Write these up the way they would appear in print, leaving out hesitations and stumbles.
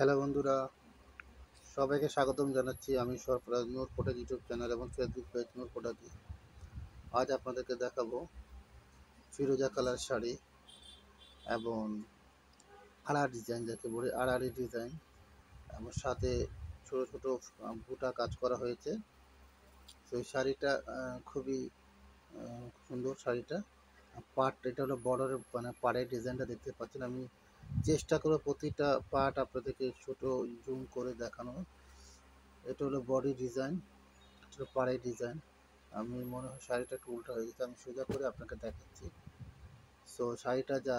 Hello বন্ধুরা, সবাইকে স্বাগতম জানাচ্ছি। আমি সরফরাজ নূর ফোটা ইউটিউব চ্যানেল এবং ফেসবুক পেজ নূর ফোটাতে। আজ আপনাদেরকে দেখাবো ফিরোজা কালার শাড়ি এবং আড়াআড়ি ডিজাইন, যাকে বলে আড়াআড়ি ডিজাইন, এবং সাথে ছোট ছোট বুটা কাজ করা হয়েছে। তো এই শাড়িটা খুবই সুন্দর শাড়িটা। এটা হলো বর্ডারের মানে পাড়ের ডিজাইনটা দেখতে পাচ্ছেন। আমি চেষ্টা করব প্রতিটা পার্ট আপনাদেরকে ছোট জুম করে দেখানো। এটা হলো বডি ডিজাইন, পাড়ের ডিজাইন। আমি মনে হয় শাড়িটা একটু উল্টা হয়ে গেছে, আমি সোজা করে আপনাকে দেখাচ্ছি। সো শাড়িটা যা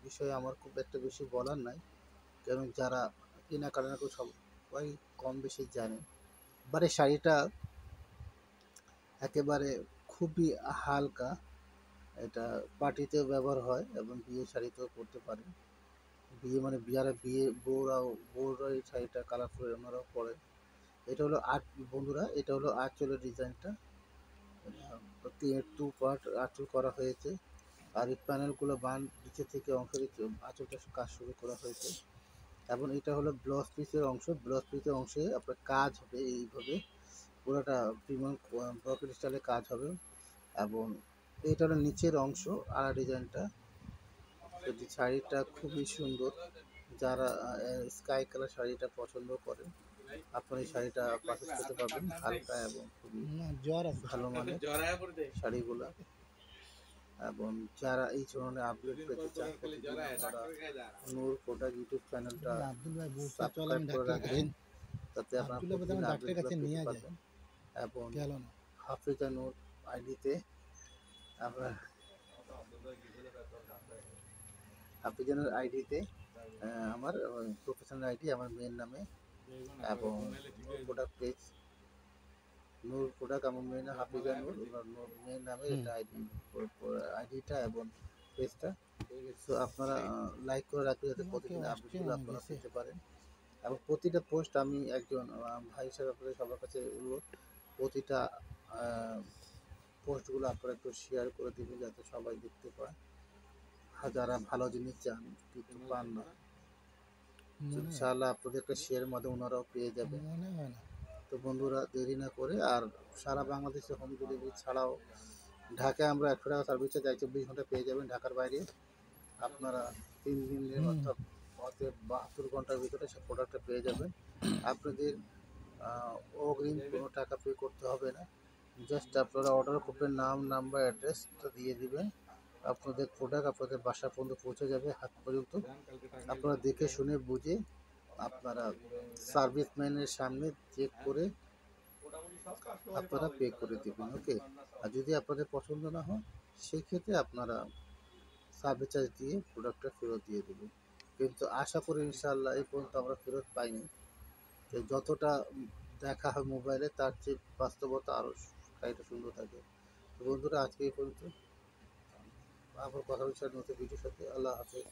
বিষয়ে আমার খুব একটা বেশি বলার নাই, কারণ যারা কেনাকাটা করে সবাই কম বেশি জানে। বাট এই শাড়িটা একেবারে খুবই হালকা। এটা পার্টিতেও ব্যবহার হয় এবং বিয়ে শাড়িতেও পরতে পারে। বিয়ে মানে বিয়ে বউরাও এই শাড়িটা কালারফুল ওনারাও পরে। এটা হলো বন্ধুরা, এটা হলো আঁচলের ডিজাইনটা। টু পার্ট আঁচল করা হয়েছে। আর এই প্যানেলগুলো নিচে থেকে অংশ দিচ্ছে আঁচলটা কাজ শুরু করা হয়েছে। এবং এটা হলো ব্লাউজ পিসের অংশ। ব্লাউজ পিসের অংশে আপনার কাজ হবে এইভাবে, পুরোটা প্রিমিয়াম ব্রকেট স্টাইলে কাজ হবে। এবং এটা হলো নিচের অংশ আর ডিজাইনটা। শাড়িটা খুবই সুন্দর। যারা স্কাই কালার শাড়িটা পছন্দ করেন, আপনার এই শাড়িটা পারচেস করতে পারবেন। হালকা এবং খুবই ভালো মানের শাড়িগুলা। এবং যারা এই ধরনের আপডেট পেতে চান, প্রতিদিন আপনারা নূর প্রোডাক্ট ইউটিউব চ্যানেলটা সাবস্ক্রাইব করে রাখবেন, তাতে আপনারা প্রতিদিন আপডেটগুলো পেতে পারবেন। এবং হাফিজা নূর আইডিতে আপনার হাফিজা নূর আইডিতে আমার প্রফেশনাল আইডি আমার মেয়ের নামে, এবং প্রোডাক্ট পেজ নূর প্রোডাক্ট আমার মেয়ের নাম হাফিজা নূর, মেয়ের নামে এটা আইডিটা এবং পেজটা। তো আপনারা লাইক করে রাখলে যাতে প্রতিদিন আপডেটগুলো আপনারা পেতে পারেন। এবং প্রতিটা পোস্ট আমি একজন ভাই হিসাবে আপনাদের সবার কাছে অনুরোধ, প্রতিটা পোস্টগুলো আপনারা একটু শেয়ার করে দেবেন যাতে সবাই দেখতে পায়। যারা ভালো জিনিস চান কিন্তু পান না, ইনশাআল্লাহ আপনাদের একটা শেয়ারের মাধ্যমে ওনারাও পেয়ে যাবে। তো বন্ধুরা, দেরি না করে, আর সারা বাংলাদেশে হোম ডেলিভারি ছাড়াও ঢাকায় আমরা 100 টাকা সার্ভিসে যাই, 24 ঘন্টা পেয়ে যাবেন। ঢাকার বাইরে আপনারা 3 দিনের অর্থাৎ 72 ঘন্টার ভিতরে সব প্রোডাক্টটা পেয়ে যাবেন। আপনাদের অগ্রিম কোনো টাকা পে করতে হবে না। জাস্ট আপনারা অর্ডার করবেন, নাম, নাম্বার, অ্যাড্রেসটা দিয়ে দিবেন। আপনাদের প্রোডাক্ট আপনাদের বাসা পর্যন্ত পৌঁছে যাবে, হাত পর্যন্ত। আপনারা দেখে শুনে বুঝে আপনারা সার্ভিসম্যানের সামনে চেক করে আপনারা পে করে দেবেন, ওকে। আর যদি আপনাদের পছন্দ না হয়, সেই ক্ষেত্রে আপনারা সার্ভিস চার্জ দিয়ে প্রোডাক্টটা ফেরত দিয়ে দেবেন। কিন্তু আশা করি ইনশাআল্লাহ এই পর্যন্ত আমরা ফেরত পাইনি। তো যতটা দেখা হয় মোবাইলে, তার চেয়ে বাস্তবতা আরও শাড়িটা সুন্দর থাকে। তো বন্ধুরা, আজকে এই পর্যন্ত। আবার কথা হচ্ছে নতুন ভিডিওর সাথে। আল্লাহ হাফেজ।